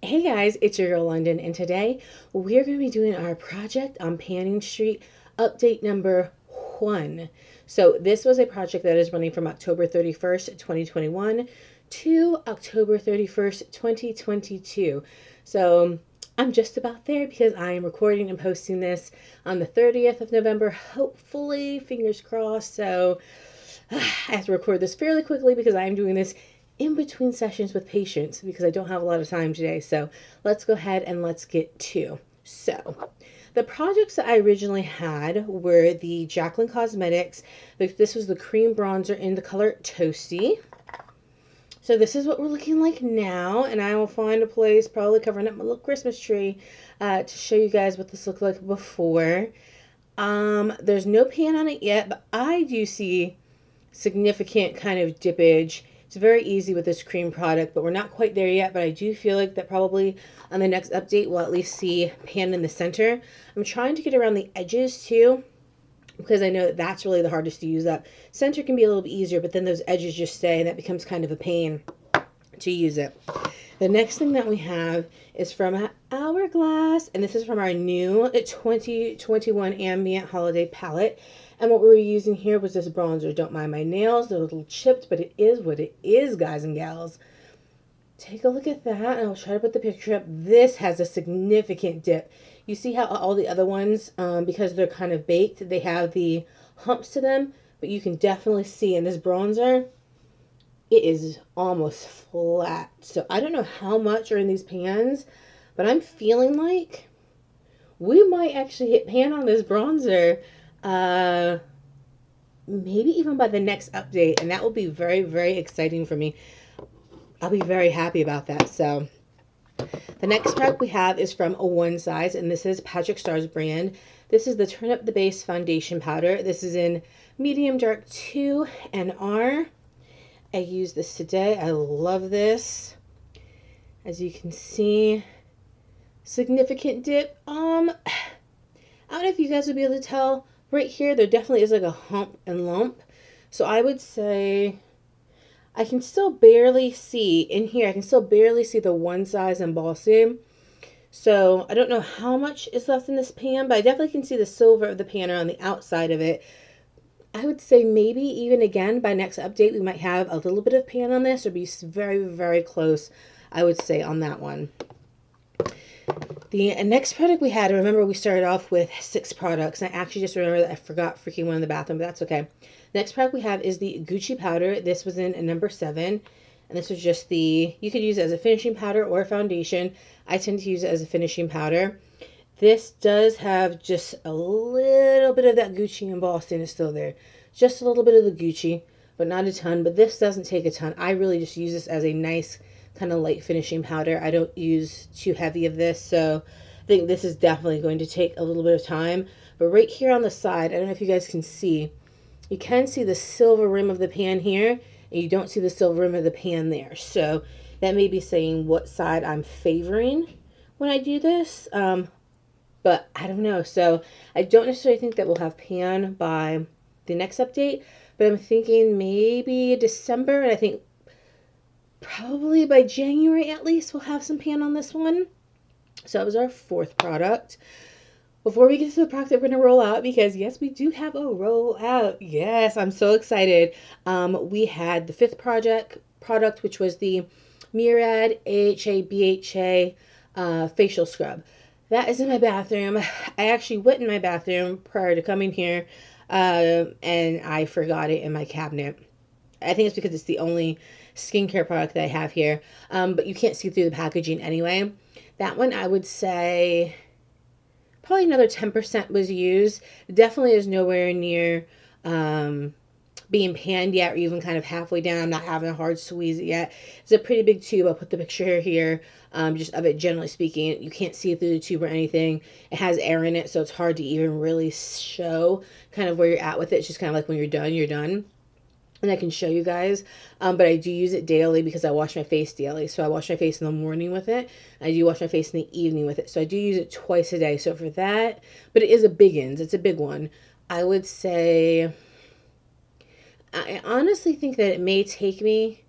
Hey guys, it's your girl London, and today we're going to be doing our project on Panning Street update number 1. So, this was a project that is running from October 31st, 2021 to October 31st, 2022. So, I'm just about there because I am recording and posting this on the 30th of November, hopefully, fingers crossed. So, I have to record this fairly quickly because I am doing this in between sessions with patients because I don't have a lot of time today. So let's go ahead and let's get to. So the projects that I originally had were the Jaclyn Cosmetics. This was the cream bronzer in the color Toasty. So this is what we're looking like now, and I will find a place probably covering up my little Christmas tree to show you guys what this looked like before. There's no pan on it yet, but I do see significant kind of dippage. It's very easy with this cream product, but we're not quite there yet. But I do feel like that probably on the next update we'll at least see pan in the center. I'm trying to get around the edges too, because I know that that's really the hardest to use up. Center can be a little bit easier, but then those edges just stay, and that becomes kind of a pain to use it. The next thing that we have is from Hourglass, and this is from our new 2021 Ambient Holiday Palette. And what we were using here was this bronzer. Don't mind my nails, they're a little chipped, but it is what it is, guys and gals. Take a look at that, and I'll try to put the picture up. This has a significant dip. You see how all the other ones, because they're kind of baked, they have the humps to them, but you can definitely see in this bronzer, it is almost flat. So I don't know how much are in these pans, but I'm feeling like we might actually hit pan on this bronzer maybe even by the next update, and that will be very, very exciting for me. I'll be very happy about that. So the next product we have is from a One Size, and this is Patrick Starr's brand. This is the Turn Up the Base foundation powder. This is in medium dark 2 and R. I use this today. I love this. As you can see, significant dip. I don't know if you guys would be able to tell. Right here, there definitely is like a hump and lump. So I would say I can still barely see in here. I can still barely see the One Size embossing. So I don't know how much is left in this pan, but I definitely can see the silver of the pan on the outside of it. I would say maybe even again by next update we might have a little bit of pan on this, or be very, very close, I would say, on that one. The next product we had, remember we started off with 6 products, and I actually just remembered that I forgot freaking one in the bathroom, but that's okay. Next product we have is the Gucci powder. This was in number 7, and this was just the, you could use it as a finishing powder or a foundation. I tend to use it as a finishing powder. This does have just a little bit of that Gucci embossing is still there. Just a little bit of the Gucci, but not a ton. But this doesn't take a ton. I really just use this as a nice kind of light finishing powder. I don't use too heavy of this, so I think this is definitely going to take a little bit of time. But right here on the side, I don't know if you guys can see, you can see the silver rim of the pan here, and you don't see the silver rim of the pan there. So that may be saying what side I'm favoring when I do this. But I don't know. So I don't necessarily think that we'll have pan by the next update, but I'm thinking maybe December, and I think probably by January at least we'll have some pan on this one. So that was our 4th product. Before we get to the product that we're going to roll out, because yes, we do have a roll out. Yes, I'm so excited. We had the 5th product, which was the Murad AHA BHA facial scrub. That is in my bathroom. I actually went in my bathroom prior to coming here, and I forgot it in my cabinet. I think it's because it's the only skincare product that I have here, but you can't see through the packaging anyway. That one, I would say probably another 10% was used. Definitely is nowhere near being panned yet, or even kind of halfway down. I'm not having a hard squeeze it yet. It's a pretty big tube. I'll put the picture here, just of it. Generally speaking, you can't see through the tube or anything. It has air in it, so it's hard to even really show kind of where you're at with it. It's just kind of like when you're done, you're done. And I can show you guys, but I do use it daily because I wash my face daily. So I wash my face in the morning with it. I do wash my face in the evening with it. So I do use it twice a day. So for that, but it is a biggins. It's a big one. I would say, I honestly think that it may take me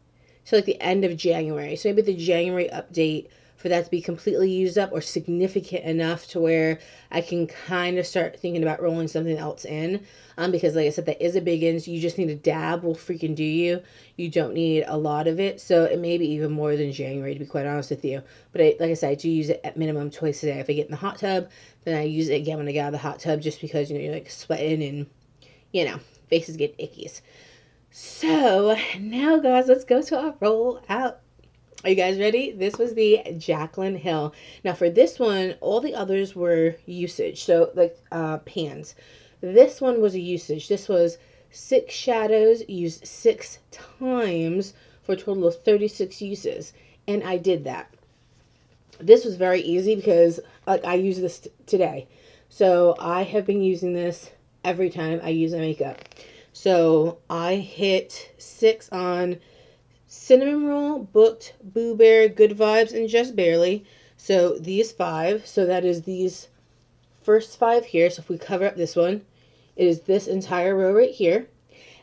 to like the end of January. So maybe the January update for that to be completely used up or significant enough to where I can kind of start thinking about rolling something else in. Because like I said, that is a big in. So you just need a dab will freaking do you. You don't need a lot of it. So it may be even more than January, to be quite honest with you. But like I said, I do use it at minimum twice a day. If I get in the hot tub, then I use it again when I get out of the hot tub, just because, you know, you're like sweating and, you know, faces get ickies. So now, guys, let's go to our roll out. Are you guys ready? This was the Jaclyn Hill. Now for this one, all the others were usage. So like pans. This one was a usage. This was 6 shadows used 6 times for a total of 36 uses. And I did that. This was very easy because like I use this today. So I have been using this every time I use my makeup. So I hit 6 on Cinnamon Roll, Booked, Boo Bear, Good Vibes, and Just Barely. So these 5. So that is these first 5 here. So if we cover up this one, it is this entire row right here.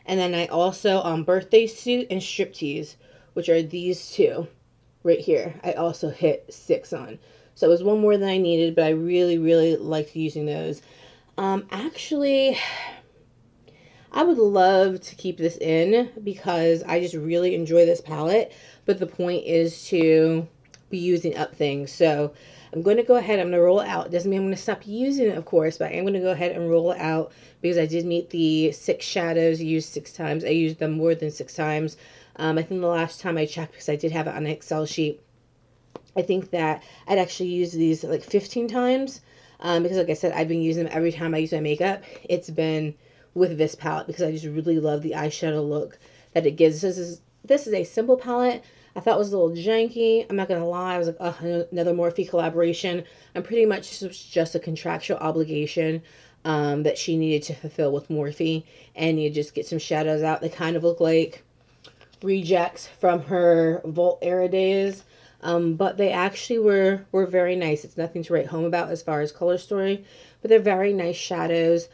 And then I also on Birthday Suit and Striptease, which are these 2 right here. I also hit 6 on. So it was one more than I needed, but I really, really liked using those. Actually, I would love to keep this in because I just really enjoy this palette, but the point is to be using up things. So I'm going to go ahead, I'm going to roll it out. It doesn't mean I'm going to stop using it, of course, but I am going to go ahead and roll it out because I did meet the 6 shadows used 6 times. I used them more than 6 times. I think the last time I checked, because I did have it on an Excel sheet, I think that I'd actually used these like 15 times because like I said, I've been using them every time I use my makeup. It's been with this palette because I just really love the eyeshadow look that it gives. This is a simple palette. I thought it was a little janky. I'm not going to lie. I was like, oh, another Morphe collaboration. I'm pretty much, this was just a contractual obligation that she needed to fulfill with Morphe. And you just get some shadows out. They kind of look like rejects from her Vault era days. But they actually were very nice. It's nothing to write home about as far as color story. But they're very nice shadows.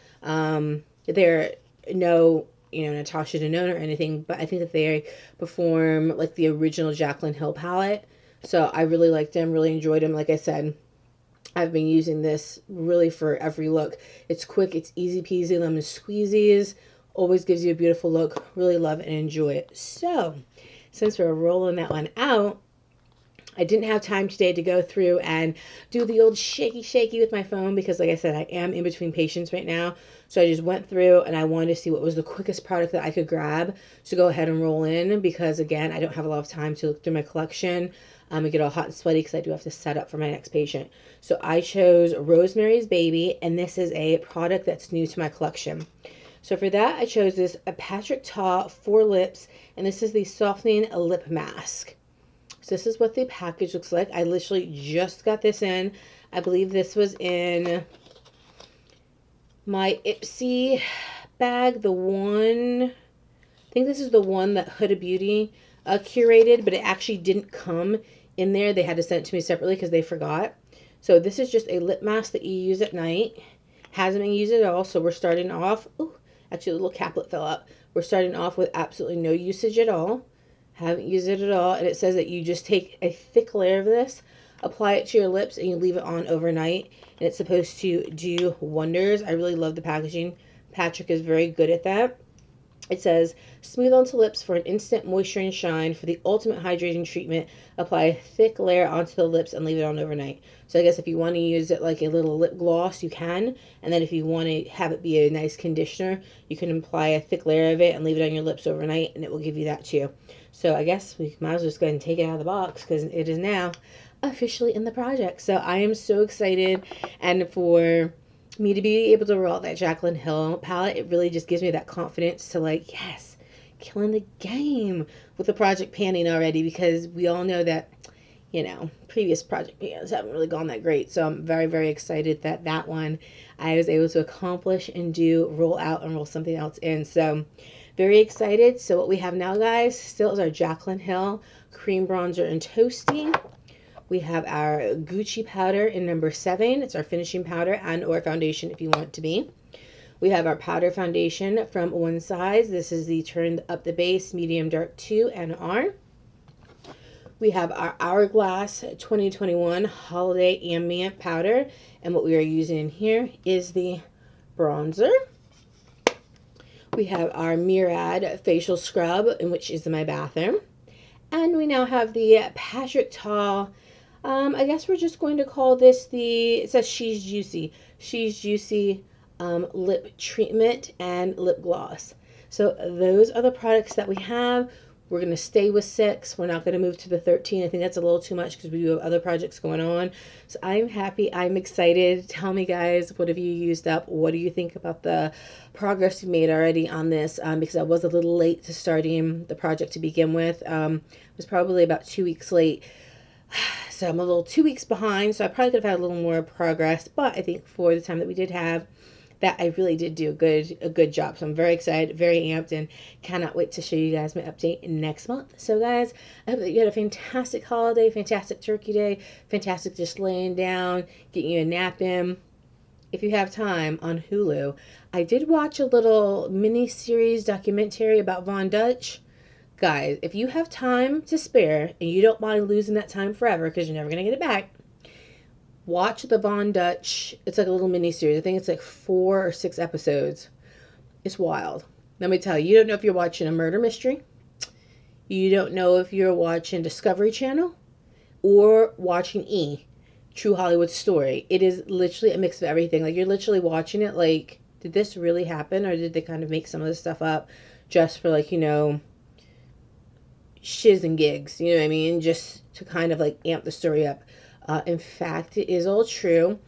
They're no, Natasha Denona or anything, but I think that they perform like the original Jaclyn Hill palette. So I really liked them, really enjoyed them. Like I said, I've been using this really for every look. It's quick, it's easy peasy, lemon squeezies, always gives you a beautiful look. Really love and enjoy it. So since we're rolling that one out, I didn't have time today to go through and do the old shaky with my phone because like I said, I am in between patients right now. So I just went through and I wanted to see what was the quickest product that I could grab to go ahead and roll in because again, I don't have a lot of time to look through my collection and get all hot and sweaty because I do have to set up for my next patient. So I chose Rosemary's Baby, and this is a product that's new to my collection. So for that, I chose this Patrick Ta 4 Lips, and this is the Softening Lip Mask. So this is what the package looks like. I literally just got this in. I believe this was in my Ipsy bag. I think this is the one that Huda Beauty curated, but it actually didn't come in there. They had to send it to me separately because they forgot. So this is just a lip mask that you use at night. Hasn't been used at all, so we're starting off. Ooh, actually, the little caplet fell up. We're starting off with absolutely no usage at all. Haven't used it at all, and it says that you just take a thick layer of this, apply it to your lips, and you leave it on overnight, and it's supposed to do wonders. I really love the packaging. Patrick is very good at that. It says, smooth onto lips for an instant moisture and shine. For the ultimate hydrating treatment, apply a thick layer onto the lips and leave it on overnight. So I guess if you want to use it like a little lip gloss, you can. And then if you want to have it be a nice conditioner, you can apply a thick layer of it and leave it on your lips overnight, and it will give you that too. So I guess we might as well just go ahead and take it out of the box because it is now officially in the project. So I am so excited, and for me to be able to roll out that Jaclyn Hill palette, it really just gives me that confidence to like, yes, killing the game with the project panning already, because we all know that, previous project pans haven't really gone that great. So I'm very, very excited that that one I was able to accomplish and roll out and roll something else in. So very excited. So what we have now, guys, still is our Jaclyn Hill Cream Bronzer and Toasty. We have our Gucci powder in number 7. It's our finishing powder and or foundation if you want it to be. We have our powder foundation from One Size. This is the Turned Up the Base Medium Dark 2 NR. We have our Hourglass 2021 Holiday Ambient Powder. And what we are using in here is the bronzer. We have our Murad Facial Scrub, in which is in my bathroom. And we now have the Patrick Ta. I guess we're just going to call this it says She's Juicy. She's Juicy lip treatment and lip gloss. So those are the products that we have. We're going to stay with 6. We're not going to move to the 13. I think that's a little too much because we do have other projects going on. So I'm happy. I'm excited. Tell me, guys, what have you used up? What do you think about the progress we made already on this? Because I was a little late to starting the project to begin with. It was probably about 2 weeks late. So I'm a little 2 weeks behind. So I probably could have had a little more progress. But I think for the time that we did have, that I really did do a good job. So I'm very excited, very amped, and cannot wait to show you guys my update next month. So guys, I hope that you had a fantastic holiday, fantastic turkey day, fantastic just laying down, getting you a nap in. If you have time on Hulu, I did watch a little mini-series documentary about Von Dutch. Guys, if you have time to spare and you don't mind losing that time forever because you're never going to get it back, watch the Von Dutch. It's like a little mini series. I think it's like 4 or 6 episodes. It's wild. Let me tell you, you don't know if you're watching a murder mystery. You don't know if you're watching Discovery Channel or watching True Hollywood Story. It is literally a mix of everything. Like, you're literally watching it like, did this really happen? Or did they kind of make some of this stuff up just for, like, shiz and gigs? You know what I mean? Just to kind of like amp the story up. In fact, it is all true,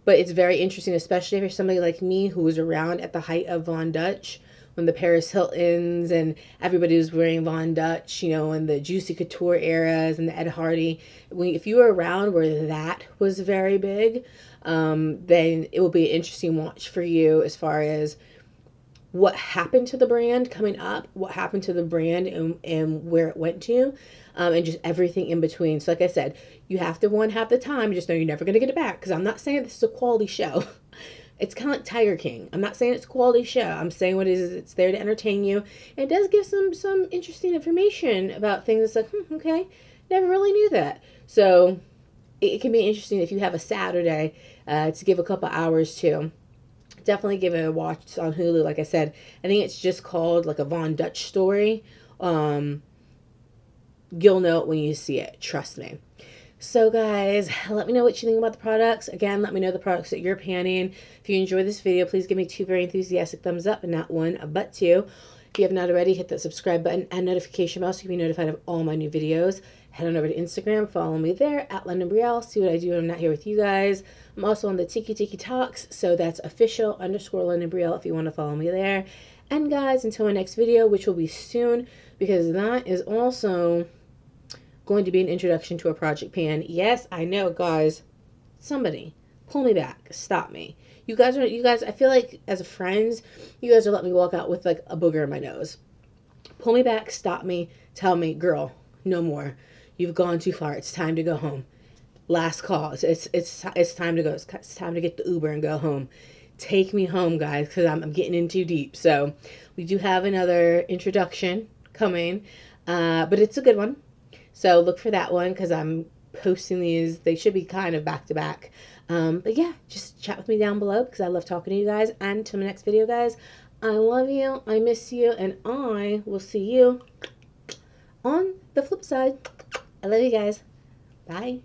but it's very interesting, especially if you're somebody like me who was around at the height of Von Dutch, when the Paris Hiltons and everybody was wearing Von Dutch, and the Juicy Couture eras and the Ed Hardy. If you were around where that was very big, then it will be an interesting watch for you as far as what happened to the brand coming up, what happened to the brand and where it went to, and just everything in between. So like I said, you have to have the time, just know you're never going to get it back, because I'm not saying this is a quality show. It's kind of like Tiger King. I'm not saying it's a quality show. I'm saying what it is. It's there to entertain you. It does give some interesting information about things that's like, okay, never really knew that. So it can be interesting if you have a Saturday to give a couple hours to. Definitely give it a watch. It's on Hulu. Like I said, I think it's just called like a Von Dutch story. You'll know it when you see it. Trust me. So guys, let me know what you think about the products. Again, let me know the products that you're panning. If you enjoyed this video, please give me 2 very enthusiastic thumbs up, and not 1, but 2. If you have not already, hit that subscribe button and notification bell so you can be notified of all my new videos. Head on over to Instagram, follow me there at Londyn Brielle. See what I do when I'm not here with you guys. I'm also on the Tiki Talks, so that's official_Londyn Brielle if you want to follow me there. And guys, until my next video, which will be soon, because that is also going to be an introduction to a project pan. Yes, I know, guys. Somebody pull me back, stop me. You guys, I feel like as friends, you guys are letting me walk out with like a booger in my nose. Pull me back, stop me, tell me, girl, no more. You've gone too far. It's time to go home. Last call. It's time to go. It's time to get the Uber and go home. Take me home, guys, because I'm getting in too deep. So we do have another introduction coming, but it's a good one. So look for that one, because I'm posting these. They should be kind of back to back. But yeah, just chat with me down below, because I love talking to you guys. And until my next video, guys, I love you. I miss you. And I will see you on the flip side. I love you guys. Bye.